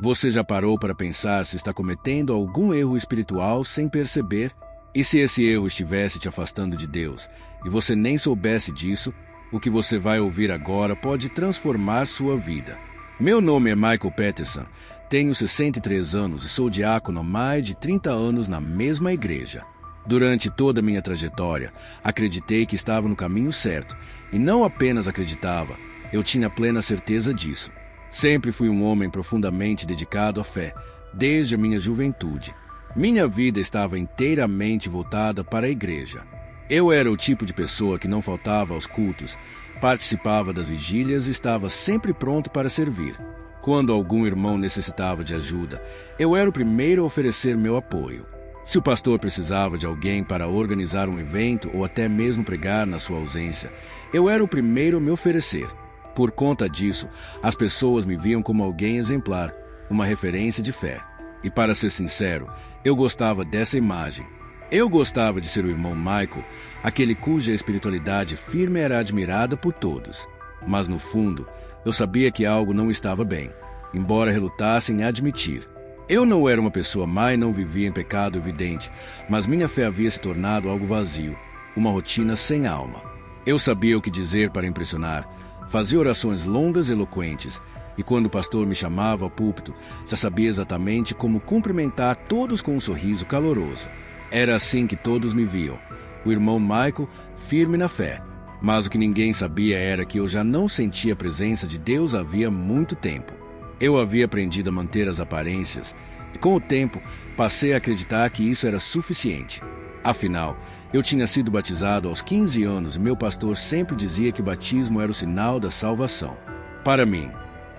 Você já parou para pensar se está cometendo algum erro espiritual sem perceber? E se esse erro estivesse te afastando de Deus e você nem soubesse disso, o que você vai ouvir agora pode transformar sua vida. Meu nome é Michael Peterson, tenho 63 anos e sou diácono há mais de 30 anos na mesma igreja. Durante toda a minha trajetória, acreditei que estava no caminho certo, e não apenas acreditava, eu tinha plena certeza disso. Sempre fui um homem profundamente dedicado à fé, desde a minha juventude. Minha vida estava inteiramente voltada para a igreja. Eu era o tipo de pessoa que não faltava aos cultos, participava das vigílias e estava sempre pronto para servir. Quando algum irmão necessitava de ajuda, eu era o primeiro a oferecer meu apoio. Se o pastor precisava de alguém para organizar um evento ou até mesmo pregar na sua ausência, eu era o primeiro a me oferecer. Por conta disso, as pessoas me viam como alguém exemplar, uma referência de fé. E para ser sincero, eu gostava dessa imagem. Eu gostava de ser o irmão Michael, aquele cuja espiritualidade firme era admirada por todos. Mas no fundo, eu sabia que algo não estava bem, embora relutasse em admitir. Eu não era uma pessoa má e não vivia em pecado evidente, mas minha fé havia se tornado algo vazio, uma rotina sem alma. Eu sabia o que dizer para impressionar, fazia orações longas e eloquentes, e quando o pastor me chamava ao púlpito, já sabia exatamente como cumprimentar todos com um sorriso caloroso. Era assim que todos me viam, o irmão Michael, firme na fé. Mas o que ninguém sabia era que eu já não sentia a presença de Deus havia muito tempo. Eu havia aprendido a manter as aparências, e com o tempo passei a acreditar que isso era suficiente. Afinal, eu tinha sido batizado aos 15 anos e meu pastor sempre dizia que o batismo era o sinal da salvação. Para mim,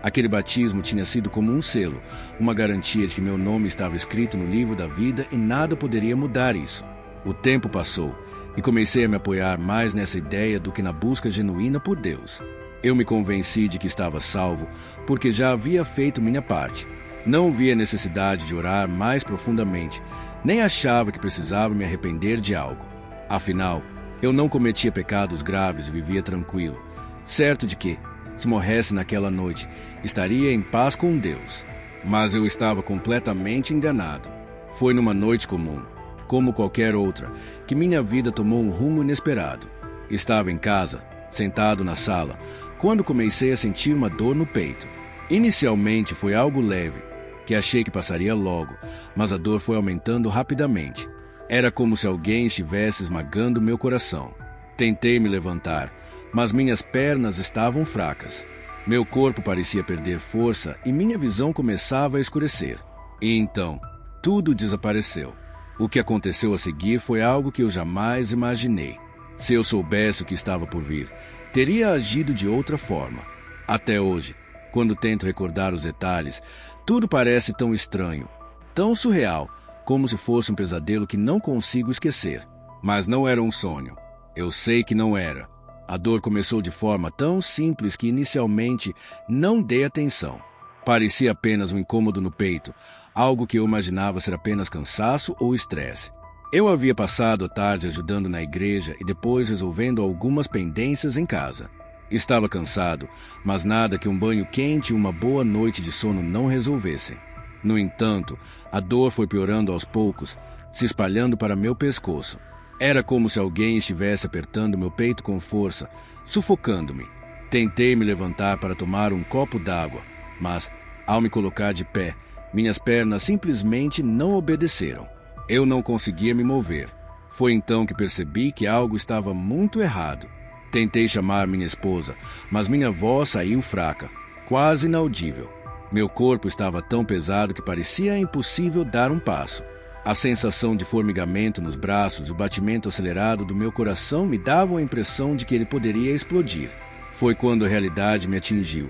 aquele batismo tinha sido como um selo, uma garantia de que meu nome estava escrito no livro da vida e nada poderia mudar isso. O tempo passou e comecei a me apoiar mais nessa ideia do que na busca genuína por Deus. Eu me convenci de que estava salvo porque já havia feito minha parte. Não via necessidade de orar mais profundamente, nem achava que precisava me arrepender de algo. Afinal, eu não cometia pecados graves e vivia tranquilo, certo de que, se morresse naquela noite, estaria em paz com Deus. Mas eu estava completamente enganado. Foi numa noite comum, como qualquer outra, que minha vida tomou um rumo inesperado. Estava em casa, sentado na sala, quando comecei a sentir uma dor no peito. Inicialmente foi algo leve, que achei que passaria logo, mas a dor foi aumentando rapidamente. Era como se alguém estivesse esmagando meu coração. Tentei me levantar, mas minhas pernas estavam fracas. Meu corpo parecia perder força e minha visão começava a escurecer. E então, tudo desapareceu. O que aconteceu a seguir foi algo que eu jamais imaginei. Se eu soubesse o que estava por vir, teria agido de outra forma. Até hoje, quando tento recordar os detalhes, tudo parece tão estranho, tão surreal, como se fosse um pesadelo que não consigo esquecer. Mas não era um sonho. Eu sei que não era. A dor começou de forma tão simples que inicialmente não dei atenção. Parecia apenas um incômodo no peito, algo que eu imaginava ser apenas cansaço ou estresse. Eu havia passado a tarde ajudando na igreja e depois resolvendo algumas pendências em casa. Estava cansado, mas nada que um banho quente e uma boa noite de sono não resolvessem. No entanto, a dor foi piorando aos poucos, se espalhando para meu pescoço. Era como se alguém estivesse apertando meu peito com força, sufocando-me. Tentei me levantar para tomar um copo d'água, mas, ao me colocar de pé, minhas pernas simplesmente não obedeceram. Eu não conseguia me mover. Foi então que percebi que algo estava muito errado. Tentei chamar minha esposa, mas minha voz saiu fraca, quase inaudível. Meu corpo estava tão pesado que parecia impossível dar um passo. A sensação de formigamento nos braços e o batimento acelerado do meu coração me davam a impressão de que ele poderia explodir. Foi quando a realidade me atingiu.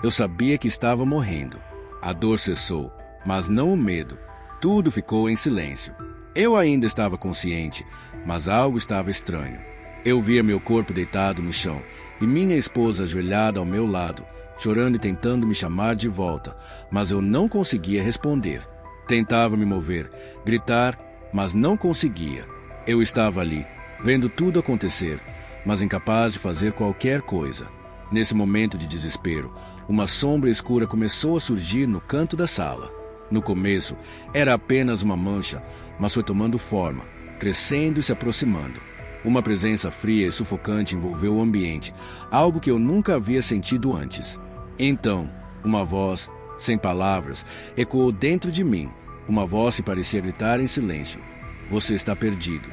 Eu sabia que estava morrendo. A dor cessou, mas não o medo. Tudo ficou em silêncio. Eu ainda estava consciente, mas algo estava estranho. Eu via meu corpo deitado no chão e minha esposa ajoelhada ao meu lado, chorando e tentando me chamar de volta, mas eu não conseguia responder. Tentava me mover, gritar, mas não conseguia. Eu estava ali, vendo tudo acontecer, mas incapaz de fazer qualquer coisa. Nesse momento de desespero, uma sombra escura começou a surgir no canto da sala. No começo, era apenas uma mancha, mas foi tomando forma, crescendo e se aproximando. Uma presença fria e sufocante envolveu o ambiente, algo que eu nunca havia sentido antes. Então, uma voz, sem palavras, ecoou dentro de mim, uma voz que parecia gritar em silêncio: "Você está perdido."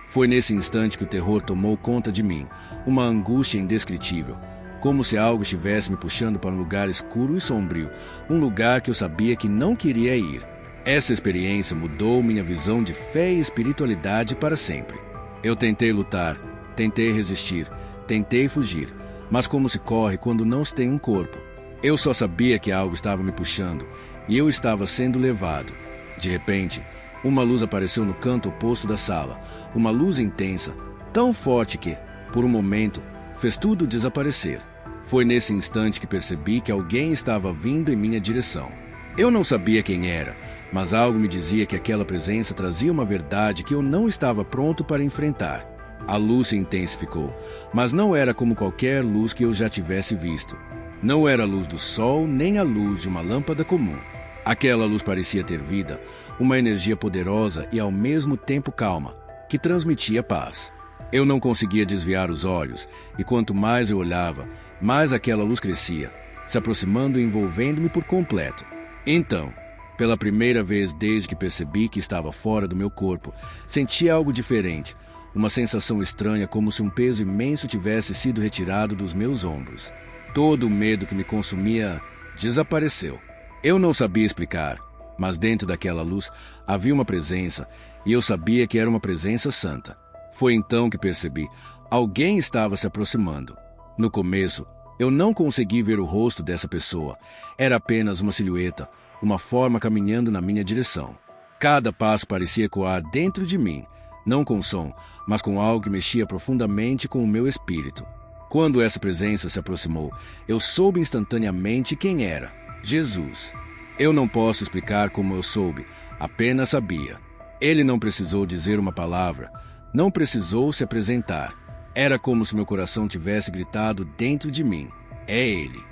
Foi nesse instante que o terror tomou conta de mim, uma angústia indescritível, como se algo estivesse me puxando para um lugar escuro e sombrio, um lugar que eu sabia que não queria ir. Essa experiência mudou minha visão de fé e espiritualidade para sempre. Eu tentei lutar, tentei resistir, tentei fugir, mas como se corre quando não se tem um corpo. Eu só sabia que algo estava me puxando, e eu estava sendo levado. De repente, uma luz apareceu no canto oposto da sala, uma luz intensa, tão forte que, por um momento, fez tudo desaparecer. Foi nesse instante que percebi que alguém estava vindo em minha direção. Eu não sabia quem era, mas algo me dizia que aquela presença trazia uma verdade que eu não estava pronto para enfrentar. A luz se intensificou, mas não era como qualquer luz que eu já tivesse visto. Não era a luz do sol, nem a luz de uma lâmpada comum. Aquela luz parecia ter vida, uma energia poderosa e ao mesmo tempo calma, que transmitia paz. Eu não conseguia desviar os olhos, e quanto mais eu olhava, mais aquela luz crescia, se aproximando e envolvendo-me por completo. Então, pela primeira vez desde que percebi que estava fora do meu corpo, senti algo diferente, uma sensação estranha, como se um peso imenso tivesse sido retirado dos meus ombros. Todo o medo que me consumia desapareceu. Eu não sabia explicar, mas dentro daquela luz havia uma presença, e eu sabia que era uma presença santa. Foi então que percebi: alguém estava se aproximando. No começo, eu não consegui ver o rosto dessa pessoa. Era apenas uma silhueta, uma forma caminhando na minha direção. Cada passo parecia ecoar dentro de mim, não com som, mas com algo que mexia profundamente com o meu espírito. Quando essa presença se aproximou, eu soube instantaneamente quem era: Jesus. Eu não posso explicar como eu soube, apenas sabia. Ele não precisou dizer uma palavra, não precisou se apresentar. Era como se meu coração tivesse gritado dentro de mim: é ele.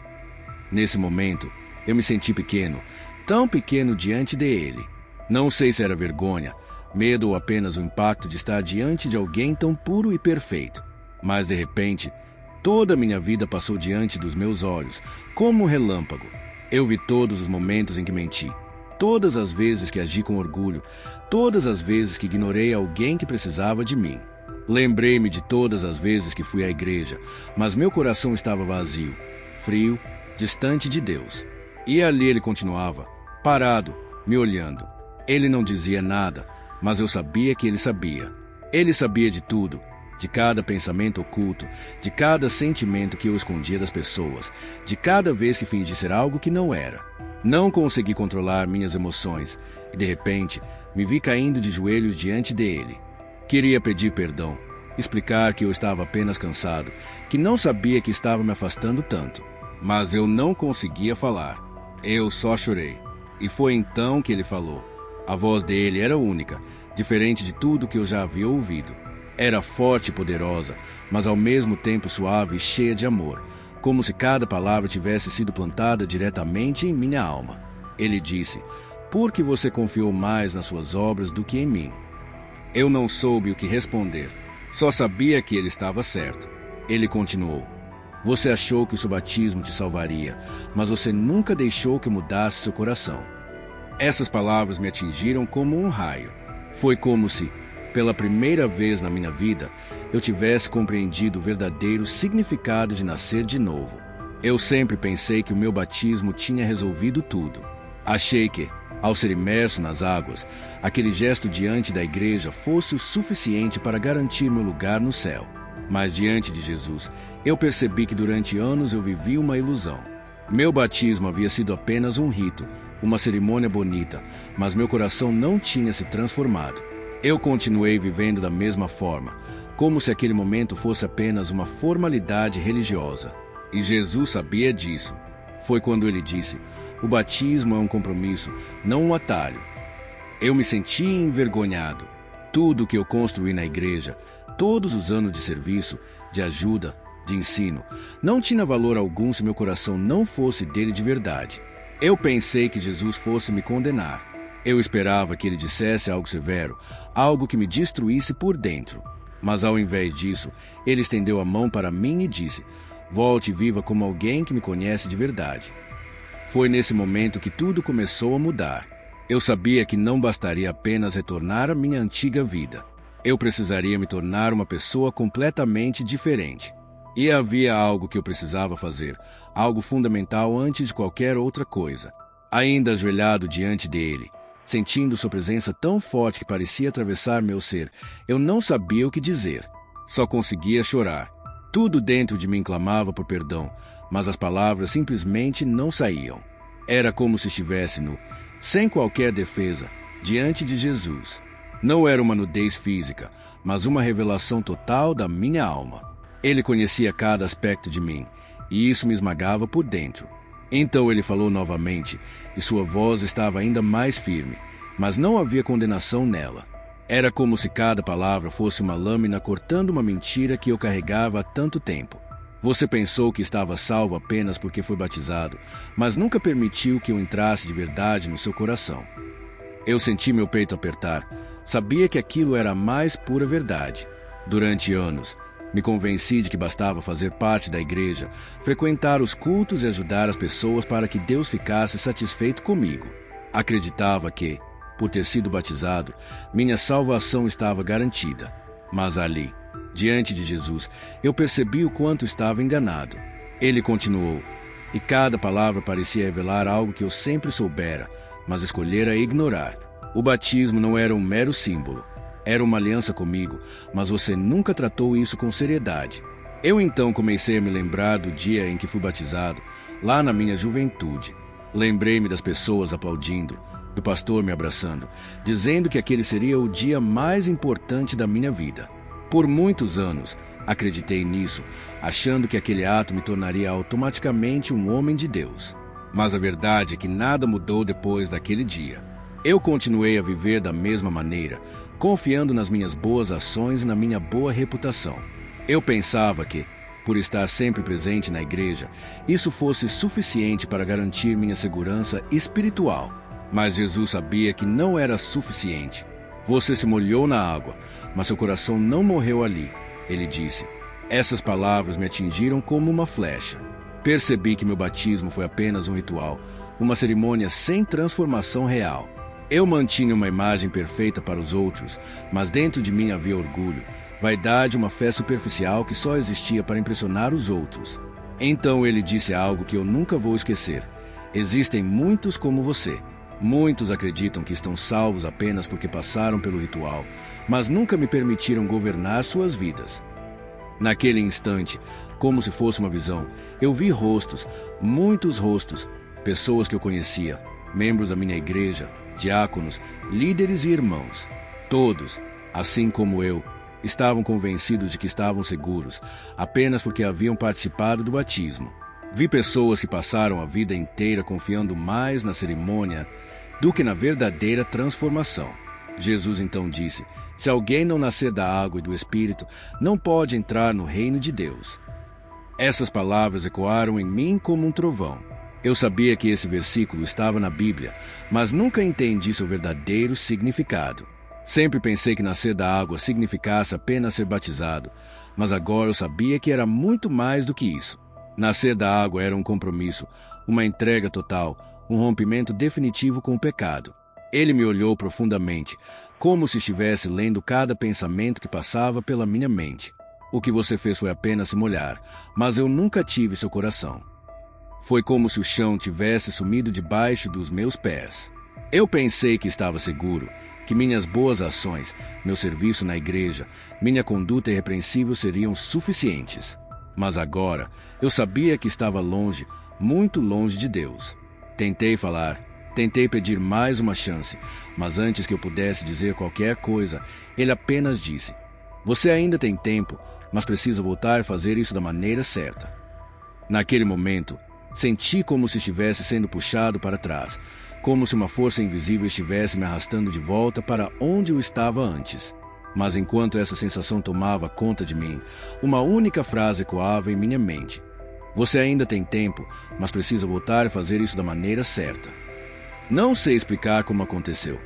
Nesse momento, eu me senti pequeno, tão pequeno diante dele. Não sei se era vergonha, medo ou apenas o impacto de estar diante de alguém tão puro e perfeito. Mas de repente, toda a minha vida passou diante dos meus olhos, como um relâmpago. Eu vi todos os momentos em que menti, todas as vezes que agi com orgulho, todas as vezes que ignorei alguém que precisava de mim. Lembrei-me de todas as vezes que fui à igreja, mas meu coração estava vazio, frio, distante de Deus. E ali ele continuava, parado, me olhando. Ele não dizia nada, mas eu sabia que ele sabia. Ele sabia de tudo, de cada pensamento oculto, de cada sentimento que eu escondia das pessoas, de cada vez que fingi ser algo que não era. Não consegui controlar minhas emoções, e de repente me vi caindo de joelhos diante dele. Queria pedir perdão, explicar que eu estava apenas cansado, que não sabia que estava me afastando tanto. Mas eu não conseguia falar. Eu só chorei. E foi então que ele falou. A voz dele era única, diferente de tudo que eu já havia ouvido. Era forte e poderosa, mas ao mesmo tempo suave e cheia de amor, como se cada palavra tivesse sido plantada diretamente em minha alma. Ele disse: "Por que você confiou mais nas suas obras do que em mim?" Eu não soube o que responder. Só sabia que ele estava certo. Ele continuou: "Você achou que o seu batismo te salvaria, mas você nunca deixou que mudasse seu coração." Essas palavras me atingiram como um raio. Foi como se, pela primeira vez na minha vida, eu tivesse compreendido o verdadeiro significado de nascer de novo. Eu sempre pensei que o meu batismo tinha resolvido tudo. Achei que, ao ser imerso nas águas, aquele gesto diante da igreja fosse o suficiente para garantir meu lugar no céu. Mas diante de Jesus, eu percebi que durante anos eu vivi uma ilusão. Meu batismo havia sido apenas um rito, uma cerimônia bonita, mas meu coração não tinha se transformado. Eu continuei vivendo da mesma forma, como se aquele momento fosse apenas uma formalidade religiosa. E Jesus sabia disso. Foi quando ele disse: "O batismo é um compromisso, não um atalho." Eu me senti envergonhado. Tudo o que eu construí na igreja, todos os anos de serviço, de ajuda, de ensino, não tinha valor algum se meu coração não fosse dele de verdade. Eu pensei que Jesus fosse me condenar. Eu esperava que ele dissesse algo severo, algo que me destruísse por dentro. Mas ao invés disso, ele estendeu a mão para mim e disse: volte e viva como alguém que me conhece de verdade. Foi nesse momento que tudo começou a mudar. Eu sabia que não bastaria apenas retornar à minha antiga vida. Eu precisaria me tornar uma pessoa completamente diferente. E havia algo que eu precisava fazer, algo fundamental antes de qualquer outra coisa. Ainda ajoelhado diante dele, sentindo sua presença tão forte que parecia atravessar meu ser, eu não sabia o que dizer. Só conseguia chorar. Tudo dentro de mim clamava por perdão, mas as palavras simplesmente não saíam. Era como se estivesse nu, sem qualquer defesa, diante de Jesus. Não era uma nudez física, mas uma revelação total da minha alma. Ele conhecia cada aspecto de mim, e isso me esmagava por dentro. Então ele falou novamente, e sua voz estava ainda mais firme, mas não havia condenação nela. Era como se cada palavra fosse uma lâmina cortando uma mentira que eu carregava há tanto tempo. Você pensou que estava salvo apenas porque foi batizado, mas nunca permitiu que eu entrasse de verdade no seu coração. Eu senti meu peito apertar. Sabia que aquilo era a mais pura verdade. Durante anos, me convenci de que bastava fazer parte da igreja, frequentar os cultos e ajudar as pessoas para que Deus ficasse satisfeito comigo. Acreditava que, por ter sido batizado, minha salvação estava garantida. Mas ali, diante de Jesus, eu percebi o quanto estava enganado. Ele continuou, e cada palavra parecia revelar algo que eu sempre soubera, mas escolhera ignorar. O batismo não era um mero símbolo. Era uma aliança comigo, mas você nunca tratou isso com seriedade. Eu então comecei a me lembrar do dia em que fui batizado, lá na minha juventude. Lembrei-me das pessoas aplaudindo, do pastor me abraçando, dizendo que aquele seria o dia mais importante da minha vida. Por muitos anos, acreditei nisso, achando que aquele ato me tornaria automaticamente um homem de Deus. Mas a verdade é que nada mudou depois daquele dia. Eu continuei a viver da mesma maneira, confiando nas minhas boas ações e na minha boa reputação. Eu pensava que, por estar sempre presente na igreja, isso fosse suficiente para garantir minha segurança espiritual. Mas Jesus sabia que não era suficiente. Você se molhou na água, mas seu coração não morreu ali. Ele disse. Essas palavras me atingiram como uma flecha. Percebi que meu batismo foi apenas um ritual, uma cerimônia sem transformação real. Eu mantinha uma imagem perfeita para os outros, mas dentro de mim havia orgulho, vaidade e uma fé superficial que só existia para impressionar os outros. Então ele disse algo que eu nunca vou esquecer. Existem muitos como você. Muitos acreditam que estão salvos apenas porque passaram pelo ritual, mas nunca me permitiram governar suas vidas. Naquele instante, como se fosse uma visão, eu vi rostos, muitos rostos, pessoas que eu conhecia, membros da minha igreja, diáconos, líderes e irmãos. Todos, assim como eu, estavam convencidos de que estavam seguros, apenas porque haviam participado do batismo. Vi pessoas que passaram a vida inteira confiando mais na cerimônia do que na verdadeira transformação. Jesus então disse: se alguém não nascer da água e do Espírito, não pode entrar no reino de Deus. Essas palavras ecoaram em mim como um trovão. Eu sabia que esse versículo estava na Bíblia, mas nunca entendi seu verdadeiro significado. Sempre pensei que nascer da água significasse apenas ser batizado, mas agora eu sabia que era muito mais do que isso. Nascer da água era um compromisso, uma entrega total, um rompimento definitivo com o pecado. Ele me olhou profundamente, como se estivesse lendo cada pensamento que passava pela minha mente. O que você fez foi apenas se molhar, mas eu nunca tive seu coração. Foi como se o chão tivesse sumido debaixo dos meus pés. Eu pensei que estava seguro, que minhas boas ações, meu serviço na igreja, minha conduta irrepreensível seriam suficientes. Mas agora, eu sabia que estava longe, muito longe de Deus. Tentei falar, tentei pedir mais uma chance, mas antes que eu pudesse dizer qualquer coisa, ele apenas disse: você ainda tem tempo, mas precisa voltar a fazer isso da maneira certa. Naquele momento, senti como se estivesse sendo puxado para trás, como se uma força invisível estivesse me arrastando de volta para onde eu estava antes. Mas enquanto essa sensação tomava conta de mim, uma única frase ecoava em minha mente: você ainda tem tempo, mas precisa voltar a fazer isso da maneira certa. Não sei explicar como aconteceu,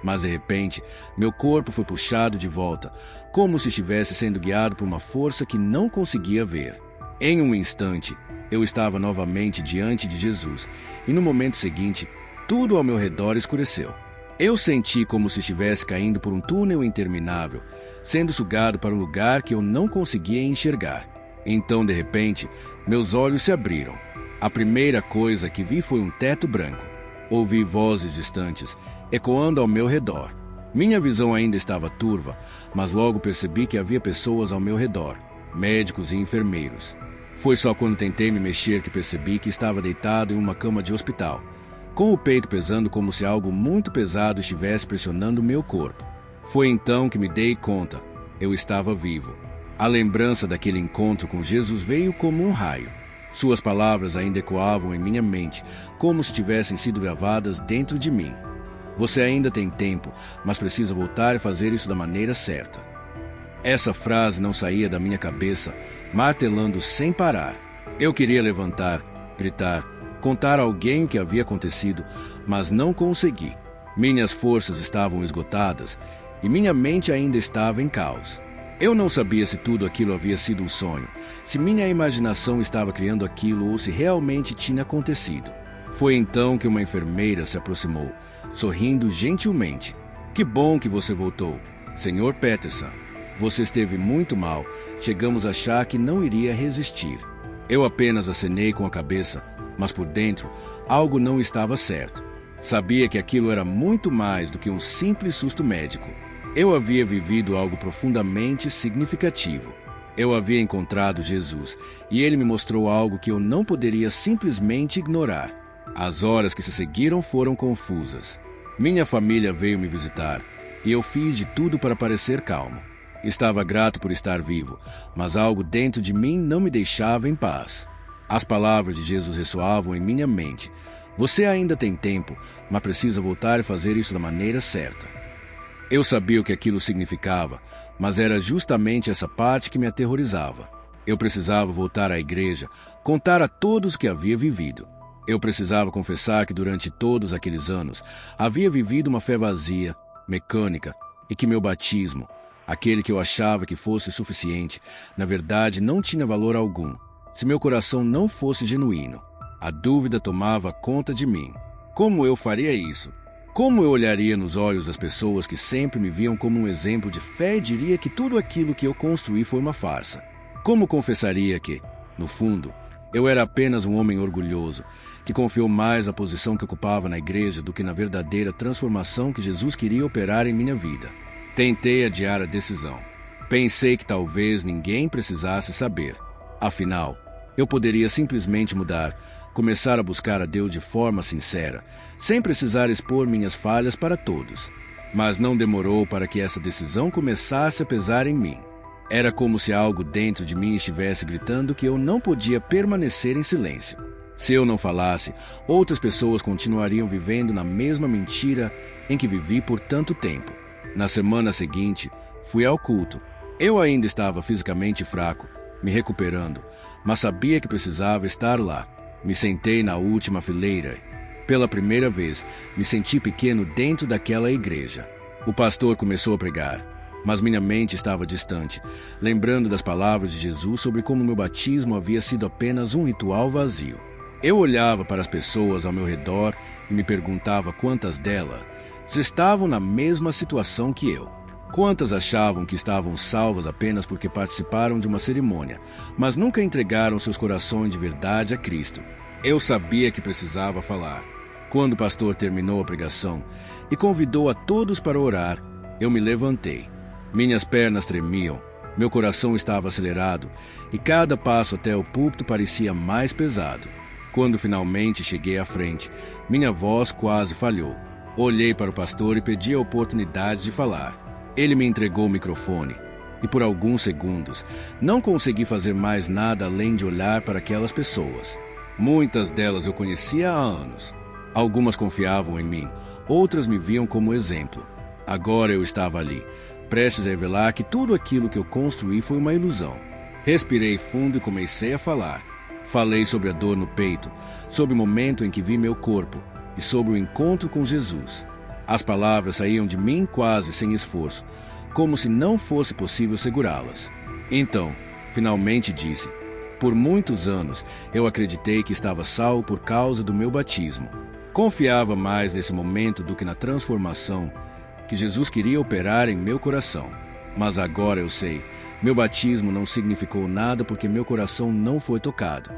mas de repente, meu corpo foi puxado de volta, como se estivesse sendo guiado por uma força que não conseguia ver. Em um instante, eu estava novamente diante de Jesus, e no momento seguinte, tudo ao meu redor escureceu. Eu senti como se estivesse caindo por um túnel interminável, sendo sugado para um lugar que eu não conseguia enxergar. Então, de repente, meus olhos se abriram. A primeira coisa que vi foi um teto branco. Ouvi vozes distantes, ecoando ao meu redor. Minha visão ainda estava turva, mas logo percebi que havia pessoas ao meu redor, médicos e enfermeiros. Foi só quando tentei me mexer que percebi que estava deitado em uma cama de hospital, com o peito pesando como se algo muito pesado estivesse pressionando meu corpo. Foi então que me dei conta. Eu estava vivo. A lembrança daquele encontro com Jesus veio como um raio. Suas palavras ainda ecoavam em minha mente, como se tivessem sido gravadas dentro de mim. Você ainda tem tempo, mas precisa voltar a fazer isso da maneira certa. Essa frase não saía da minha cabeça, martelando sem parar. Eu queria levantar, gritar, contar a alguém o que havia acontecido, mas não consegui. Minhas forças estavam esgotadas e minha mente ainda estava em caos. Eu não sabia se tudo aquilo havia sido um sonho, se minha imaginação estava criando aquilo ou se realmente tinha acontecido. Foi então que uma enfermeira se aproximou, sorrindo gentilmente. Que bom que você voltou, Sr. Peterson. Você esteve muito mal. Chegamos a achar que não iria resistir. Eu apenas acenei com a cabeça, mas por dentro, algo não estava certo. Sabia que aquilo era muito mais do que um simples susto médico. Eu havia vivido algo profundamente significativo. Eu havia encontrado Jesus, e ele me mostrou algo que eu não poderia simplesmente ignorar. As horas que se seguiram foram confusas. Minha família veio me visitar, e eu fiz de tudo para parecer calmo. Estava grato por estar vivo, mas algo dentro de mim não me deixava em paz. As palavras de Jesus ressoavam em minha mente. Você ainda tem tempo, mas precisa voltar a fazer isso da maneira certa. Eu sabia o que aquilo significava, mas era justamente essa parte que me aterrorizava. Eu precisava voltar à igreja, contar a todos o que havia vivido. Eu precisava confessar que durante todos aqueles anos havia vivido uma fé vazia, mecânica, e que meu batismo, aquele que eu achava que fosse suficiente, na verdade não tinha valor algum, se meu coração não fosse genuíno. A dúvida tomava conta de mim. Como eu faria isso? Como eu olharia nos olhos das pessoas que sempre me viam como um exemplo de fé e diria que tudo aquilo que eu construí foi uma farsa? Como confessaria que, no fundo, eu era apenas um homem orgulhoso, que confiou mais na posição que ocupava na igreja do que na verdadeira transformação que Jesus queria operar em minha vida? Tentei adiar a decisão. Pensei que talvez ninguém precisasse saber. Afinal, eu poderia simplesmente mudar, começar a buscar a Deus de forma sincera, sem precisar expor minhas falhas para todos. Mas não demorou para que essa decisão começasse a pesar em mim. Era como se algo dentro de mim estivesse gritando que eu não podia permanecer em silêncio. Se eu não falasse, outras pessoas continuariam vivendo na mesma mentira em que vivi por tanto tempo. Na semana seguinte, fui ao culto. Eu ainda estava fisicamente fraco, me recuperando, mas sabia que precisava estar lá. Me sentei na última fileira. Pela primeira vez, me senti pequeno dentro daquela igreja. O pastor começou a pregar, mas minha mente estava distante, lembrando das palavras de Jesus sobre como meu batismo havia sido apenas um ritual vazio. Eu olhava para as pessoas ao meu redor e me perguntava quantas delas estavam na mesma situação que eu. Quantas achavam que estavam salvas apenas porque participaram de uma cerimônia, mas nunca entregaram seus corações de verdade a Cristo? Eu sabia que precisava falar. Quando o pastor terminou a pregação e convidou a todos para orar, eu me levantei. Minhas pernas tremiam, meu coração estava acelerado e cada passo até o púlpito parecia mais pesado. Quando finalmente cheguei à frente, minha voz quase falhou. Olhei para o pastor e pedi a oportunidade de falar. Ele me entregou o microfone e por alguns segundos não consegui fazer mais nada além de olhar para aquelas pessoas. Muitas delas eu conhecia há anos. Algumas confiavam em mim, outras me viam como exemplo. Agora eu estava ali, prestes a revelar que tudo aquilo que eu construí foi uma ilusão. Respirei fundo e comecei a falar. Falei sobre a dor no peito, sobre o momento em que vi meu corpo e sobre o encontro com Jesus. As palavras saíam de mim quase sem esforço, como se não fosse possível segurá-las. Então, finalmente disse: por muitos anos eu acreditei que estava salvo por causa do meu batismo. Confiava mais nesse momento do que na transformação que Jesus queria operar em meu coração. Mas agora eu sei, meu batismo não significou nada porque meu coração não foi tocado.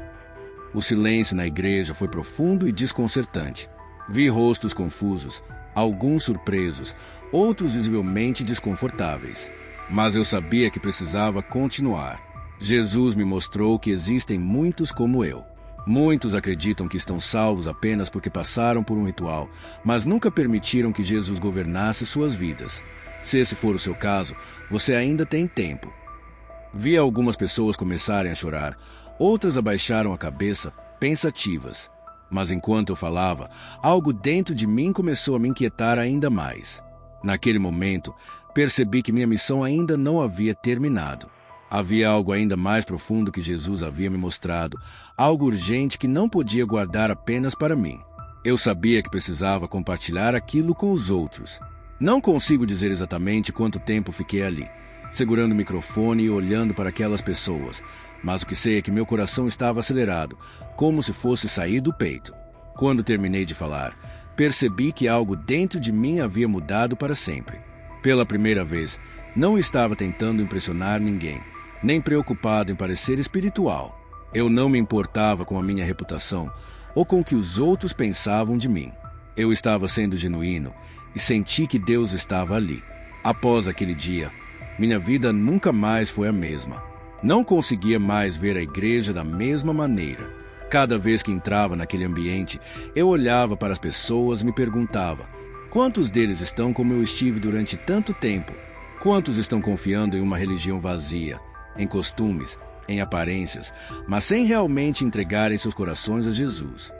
O silêncio na igreja foi profundo e desconcertante. Vi rostos confusos, alguns surpresos, outros visivelmente desconfortáveis. Mas eu sabia que precisava continuar. Jesus me mostrou que existem muitos como eu. Muitos acreditam que estão salvos apenas porque passaram por um ritual, mas nunca permitiram que Jesus governasse suas vidas. Se esse for o seu caso, você ainda tem tempo. Vi algumas pessoas começarem a chorar, outras abaixaram a cabeça, pensativas. Mas enquanto eu falava, algo dentro de mim começou a me inquietar ainda mais. Naquele momento, percebi que minha missão ainda não havia terminado. Havia algo ainda mais profundo que Jesus havia me mostrado, algo urgente que não podia guardar apenas para mim. Eu sabia que precisava compartilhar aquilo com os outros. Não consigo dizer exatamente quanto tempo fiquei ali, segurando o microfone e olhando para aquelas pessoas, mas o que sei é que meu coração estava acelerado, como se fosse sair do peito. Quando terminei de falar, percebi que algo dentro de mim havia mudado para sempre. Pela primeira vez, não estava tentando impressionar ninguém, nem preocupado em parecer espiritual. Eu não me importava com a minha reputação ou com o que os outros pensavam de mim. Eu estava sendo genuíno e senti que Deus estava ali. Após aquele dia, minha vida nunca mais foi a mesma. Não conseguia mais ver a igreja da mesma maneira. Cada vez que entrava naquele ambiente, eu olhava para as pessoas e me perguntava: quantos deles estão como eu estive durante tanto tempo? Quantos estão confiando em uma religião vazia, em costumes, em aparências, mas sem realmente entregarem seus corações a Jesus?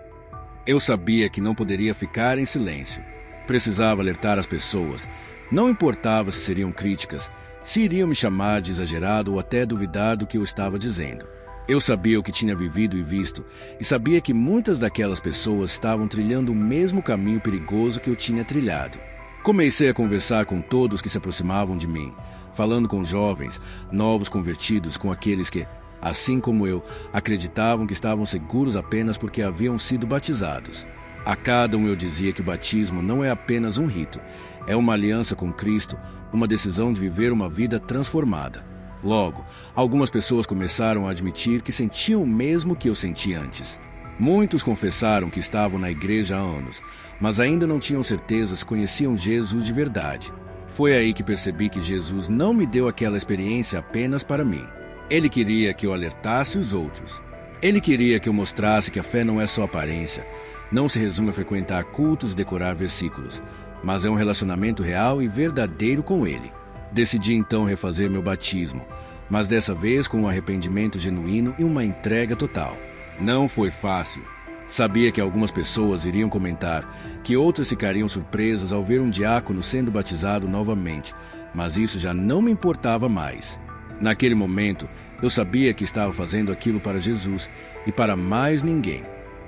Eu sabia que não poderia ficar em silêncio. Precisava alertar as pessoas. Não importava se seriam críticas, se iriam me chamar de exagerado ou até duvidar do que eu estava dizendo. Eu sabia o que tinha vivido e visto, e sabia que muitas daquelas pessoas estavam trilhando o mesmo caminho perigoso que eu tinha trilhado. Comecei a conversar com todos que se aproximavam de mim, falando com jovens, novos convertidos, com aqueles que, assim como eu, acreditavam que estavam seguros apenas porque haviam sido batizados. A cada um eu dizia que o batismo não é apenas um rito, é uma aliança com Cristo, uma decisão de viver uma vida transformada. Logo, algumas pessoas começaram a admitir que sentiam o mesmo que eu sentia antes. Muitos confessaram que estavam na igreja há anos, mas ainda não tinham certeza se conheciam Jesus de verdade. Foi aí que percebi que Jesus não me deu aquela experiência apenas para mim. Ele queria que eu alertasse os outros. Ele queria que eu mostrasse que a fé não é só aparência, não se resume a frequentar cultos e decorar versículos, mas é um relacionamento real e verdadeiro com Ele. Decidi então refazer meu batismo, mas dessa vez com um arrependimento genuíno e uma entrega total. Não foi fácil. Sabia que algumas pessoas iriam comentar, que outras ficariam surpresas ao ver um diácono sendo batizado novamente, mas isso já não me importava mais. Naquele momento, eu sabia que estava fazendo aquilo para Jesus e para mais ninguém.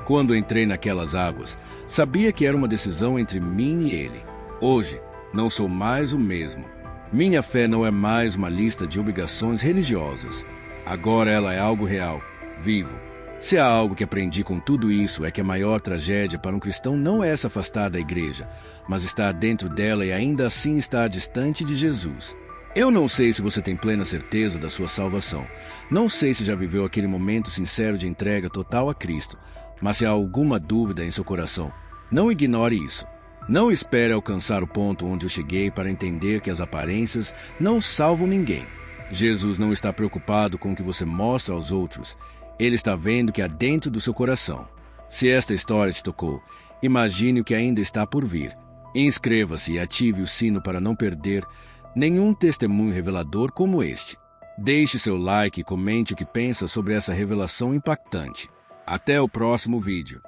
Quando entrei naquelas águas, sabia que era uma decisão entre mim e Ele. Hoje, não sou mais o mesmo. Minha fé não é mais uma lista de obrigações religiosas. Agora ela é algo real, vivo. Se há algo que aprendi com tudo isso é que a maior tragédia para um cristão não é se afastar da igreja, mas estar dentro dela e ainda assim estar distante de Jesus. Eu não sei se você tem plena certeza da sua salvação. Não sei se já viveu aquele momento sincero de entrega total a Cristo. Mas se há alguma dúvida em seu coração, não ignore isso. Não espere alcançar o ponto onde eu cheguei para entender que as aparências não salvam ninguém. Jesus não está preocupado com o que você mostra aos outros. Ele está vendo o que há dentro do seu coração. Se esta história te tocou, imagine o que ainda está por vir. Inscreva-se e ative o sino para não perder nenhum testemunho revelador como este. Deixe seu like e comente o que pensa sobre essa revelação impactante. Até o próximo vídeo.